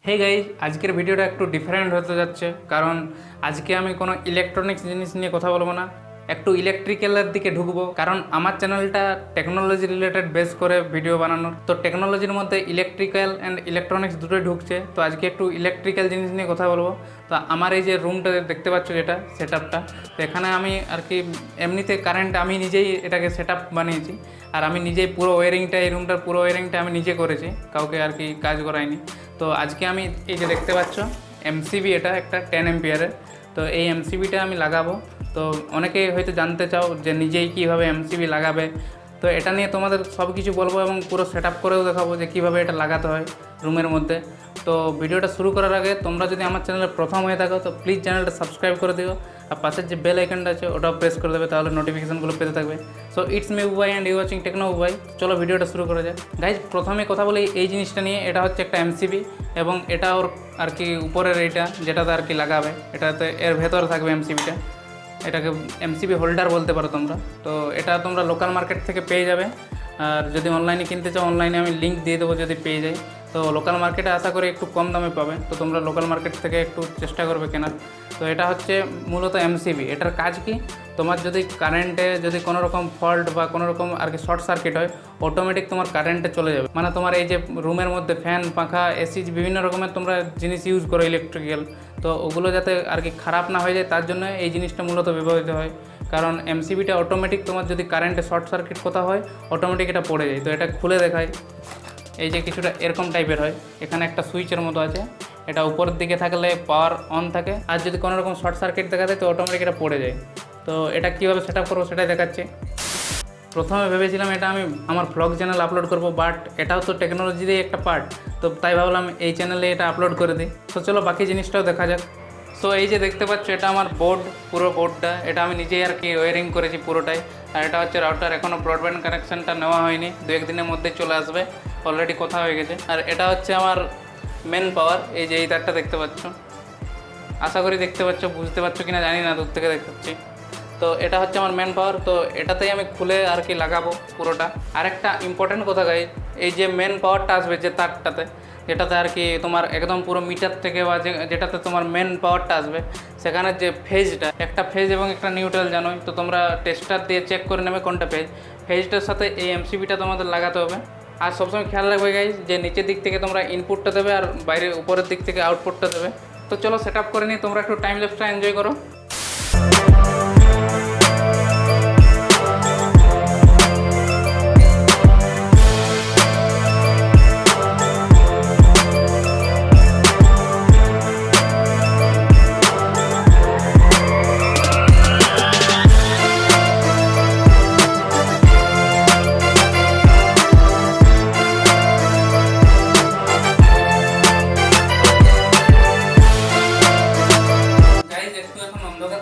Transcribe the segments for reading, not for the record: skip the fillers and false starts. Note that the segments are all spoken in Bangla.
হে গাইজ, আজকের ভিডিওটা একটু ডিফারেন্ট হতে যাচ্ছে, কারণ আজকে আমি কোনো ইলেকট্রনিক্স জিনিস নিয়ে কথা বলবো না, একটু ইলেকট্রিক্যালের দিকে ঢুকবো। কারণ আমার চ্যানেলটা টেকনোলজি রিলেটেড বেস করে ভিডিও বানানোর, তো টেকনোলজির মধ্যে ইলেকট্রিক্যাল অ্যান্ড ইলেকট্রনিক্স দুটোই ঢুকছে। তো আজকে একটু ইলেকট্রিক্যাল জিনিস নিয়ে কথা বলবো। তো আমার এই যে রুমটা দেখতে পাচ্ছ, যেটা সেট আপটা, তো এখানে আমি আর কি এমনিতে কারেন্ট আমি নিজেই এটাকে সেট আপ বানিয়েছি, আর আমি নিজেই পুরো ওয়ারিংটা, এই রুমটার পুরো ওয়ারিংটা আমি নিজে করেছি, কাউকে আর কি কাজ করাইনি। তো আজকে আমি এই যে দেখতে পাচ্ছ এমসিবি, এটা একটা 10 এম্পিয়ারের। তো এই এমসিবিটা আমি লাগাবো। তো অনেকেই হয়তো জানতে চাও যে নিজেই কীভাবে এমসিবি লাগাবে, তো এটা নিয়ে তোমাদের সব কিছু বলবো এবং পুরো সেট আপ করেও দেখাবো যে কীভাবে এটা লাগাতে হয় রুমের মধ্যে। তো ভিডিওটা শুরু করার আগে তোমরা যদি আমার চ্যানেলে প্রথম হয়ে থাকো তো প্লিজ চ্যানেলটা সাবস্ক্রাইব করে দিও, আর পাশের যে বেল আইকনটা আছে ওটাও প্রেস করে দেবে, তাহলে নোটিফিকেশনগুলো পেতে থাকবে। So it's me Bubai and you watching Techno Bubai. চলো ভিডিওটা শুরু করা যায়। গাইজ, প্রথমে কথা বলি এই জিনিসটা নিয়ে। এটা হচ্ছে একটা এমসিবি, এবং এটা ওর আর কি উপরের এইটা যেটাতে আর কি লাগাবে, এটাতে এর ভেতরে থাকবে এমসিবিটা। এটাকে এমসিবি হোল্ডার বলতে পারো তোমরা। তো এটা তোমরা লোকাল মার্কেট থেকে পেয়ে যাবে, আর যদি অনলাইনে কিনতে চাও অনলাইনে আমি লিঙ্ক দিয়ে দেবো যদি পেয়ে যাই। তো লোকাল মার্কেটে আশা করি একটু কম দামে পাবে, তো তোমরা লোকাল মার্কেট থেকে একটু চেষ্টা করবে কেনার। তো এটা হচ্ছে মূলত এমসিবি। এটার কাজ কি, তোমার যদি কারেন্টে যদি কোনো রকম ফল্ট বা কোনো রকম আর কি শর্ট সার্কিট হয়, অটোমেটিক তোমার কারেন্টে চলে যাবে। মানে তোমার এই যে রুমের মধ্যে ফ্যান, পাখা, এসি, বিভিন্ন রকমের তোমরা জিনিস ইউজ করো ইলেকট্রিক্যাল, তো ওগুলো যাতে আর কি খারাপ না হয়ে যায় তার জন্য এই জিনিসটা মূলত ব্যবহৃত হয়। কারণ এমসিবিটা অটোমেটিক তোমার যদি কারেন্টে শর্ট সার্কিট কোথাও হয়, অটোমেটিক এটা পড়ে যায়। তো এটা খুলে দেখায়, এই যে কিছুটা এরকম টাইপের হয়, এখানে একটা সুইচের মতো আছে, এটা উপরের দিকে থাকলে পাওয়ার অন থাকে, আর যদি কোনো রকম শর্ট সার্কিট দেখা যায় তো অটোমেটিক এটা পড়ে যায়। তো এটা কীভাবে সেট আপ করবো সেটাই দেখাচ্ছি। প্রথমে ভেবেছিলাম এটা আমি আমার ব্লগ চ্যানেল আপলোড করব, বাট এটাও তো টেকনোলজিরই একটা পার্ট, তো তাই ভাবলাম এই চ্যানেলে এটা আপলোড করে দিই। তো চলো বাকি জিনিসটাও দেখা যাক। সো এই যে দেখতে পাচ্ছ, এটা আমার বোর্ড, পুরো বোর্ডটা এটা আমি নিজেই আর কি ওয়ারিং করেছি পুরোটাই। আর এটা হচ্ছে রাউটার, এখনও ব্রডব্যান্ড কানেকশানটা নেওয়া হয়নি, 1-2 দিনের মধ্যে চলে আসবে, অলরেডি কথা হয়ে গেছে। আর এটা হচ্ছে আমার মেন পাওয়ার, এই যে এই তারটা দেখতে পাচ্ছ, আশা করি দেখতে পাচ্ছ, বুঝতে পারছো কিনা জানি না, দূর থেকে দেখাচ্ছি। তো এটা হচ্ছে আমার মেন পাওয়ার, তো এটাতেই আমি খুলে আর কি লাগাবো পুরোটা। আরেকটা ইম্পর্টেন্ট কথা গাই, এই যে মেন পাওয়ারটা আসবে যে তারটাতে, যেটাতে আর কি তোমার একদম পুরো মিটার থেকে বা যেটাতে তোমার মেন পাওয়ারটা আসবে, সেখানে যে ফেজটা, একটা ফেজ এবং একটা নিউট্রাল জানোই, তো তোমরা টেস্টার দিয়ে চেক করে নেবে কোনটা ফেজ। ফেজটার সাথে এই এমসিবিটা তোমাদের লাগাতে হবে। আর সবসময় খেয়াল রাখবে গাইজ যে নিচের দিক থেকে তোমরা ইনপুটটা দেবে আর বাইরে উপরের দিক থেকে আউটপুটটা দেবে। তো চলো সেট আপ করে নিই, তোমরা একটু টাইম ল্যাপসটা এনজয় করো।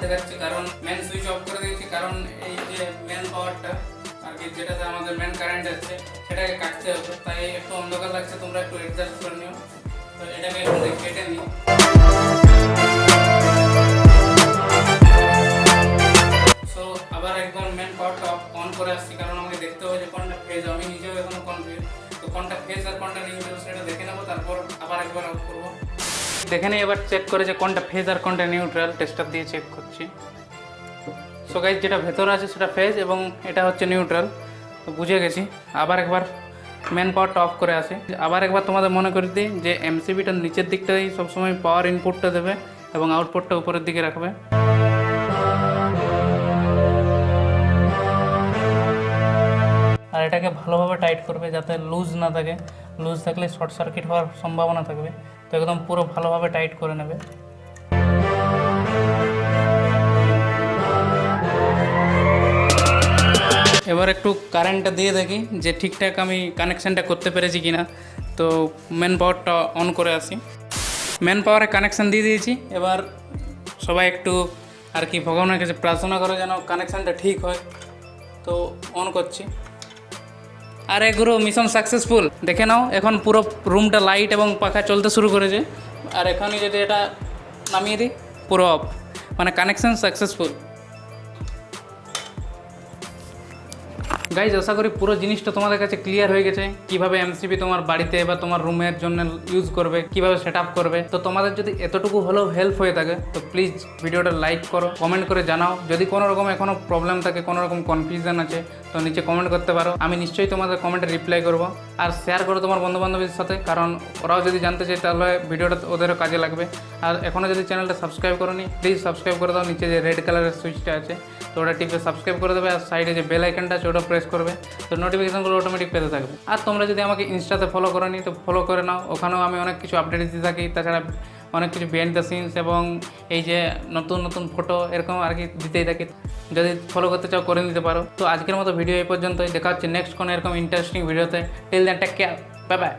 দেখাচ্ছি কারণ মেন সুইচ অফ করে দিয়েছি, কারণ এই যে মেন পাওয়ারটা আর কি যেটাতে আমাদের মেন কারেন্ট আসছে সেটাকে কাটতে হবে, তাই একটু অন্ধকার লাগছে, তোমরা একটু অ্যাডজাস্ট করে নিও। তো এটাকে একটু কেটে নিই। সো আবার একবার মেন পাওয়ারটা অন করে আসছি, কারণ আমাকে দেখতে হবে যে কোনটা ফেজ, আমি নিজেও এখনো কনফিউজ, তো কোনটা ফেজ আর কোনটা নিউট্রাল সেটা দেখে নেবো, তারপর আবার একবার অফ করবো। দেখে নিই এবার চেক করে যে কোনটা ফেজ আর কোনটা নিউট্রাল, টেস্টার দিয়ে চেক করছি। সো গাইজ, যেটা ভেতরে আছে সেটা ফেজ এবং এটা হচ্ছে নিউট্রাল, তো বুঝে গেছি। আবার একবার মেন পাওয়ারটা অফ করে আসি। আবার একবার তোমাদের মনে করে দিই যে এমসিবিটার নিচের দিকটাই সবসময় পাওয়ার ইনপুটটা দেবে এবং আউটপুটটা উপরের দিকে রাখবে। আর এটাকে ভালোভাবে টাইট করবে যাতে লুজ না থাকে, লুজ থাকলে শর্ট সার্কিট হওয়ার সম্ভাবনা থাকবে। তো একদম পুরো ভালোভাবে টাইট করে নেবে। এবার একটু কারেন্টটা দিয়ে দেখি যে ঠিকঠাক আমি কানেকশানটা করতে পেরেছি কিনা। তো মেন পাওয়ারটা অন করে আসি। মেন পাওয়ারে কানেকশান দিয়ে দিয়েছি। এবার সবাই একটু আর কি ভগবানের কাছে প্রার্থনা করে যেন কানেকশানটা ঠিক হয়। তো অন করছি। আরে গুরু, মিশন সাকসেসফুল। দেখে নাও, এখন পুরো রুমটা লাইট এবং পাখা চলতে শুরু করেছে। আর এখনই যদি এটা নামিয়ে দিই, পুরো অফ, মানে কানেকশান সাকসেসফুল। গাইজ আশা করি পুরো জিনিসটা তোমাদের কাছে ক্লিয়ার হয়ে গেছে, কিভাবে এমসিবি তোমার বাড়িতে বা তোমার রুমের জন্য ইউজ করবে, কিভাবে সেট আপ করবে। তো তোমাদের যদি এতটুকু হলেও হেল্প হয়ে থাকে তো প্লিজ ভিডিওটা লাইক করো, কমেন্ট করে জানাও। যদি কোনো রকম এখনও প্রবলেম থাকে, কোনো রকম কনফিউশন আছে তো নিচে কমেন্ট করতে পারো, আমি নিশ্চয়ই তোমাদের কমেন্টে রিপ্লাই করবো। আর শেয়ার করো তোমার বন্ধুবান্ধবীর সাথে, কারণ ওরাও যদি জানতে চায় তাহলে ভিডিওটা ওদেরও কাজে লাগবে। আর এখনও যদি চ্যানেলটা সাবস্ক্রাইব করোনি প্লিজ সাবস্ক্রাইব করে দাও, নিচে যে রেড কালারের সুইচটা আছে তো ওটা টিপে সাবস্ক্রাইব করে দেবে, আর সাইডে যে বেল আইকনটা আছে ওটা প্রেস করবে, তো নোটিফিকেশনগুলো অটোমেটিক পেতে থাকবে। আর তোমরা যদি আমাকে ইনস্টাতে ফলো করোনি তো ফলো করে নাও, ওখানেও আমি অনেক কিছু আপডেট দিতে থাকি, তাছাড়া অনেক কিছু বিহাইন্ড দ্য সিনস এবং এই যে নতুন নতুন ফটো এরকম আর কি দিতেই থাকি। যদি ফলো করতে চাও করে নিতে পারো। তো আজকের মতো ভিডিও এই পর্যন্তই, দেখা হচ্ছে নেক্সট কোনো এরকম ইন্টারেস্টিং ভিডিওতে। Till then take care, bye by.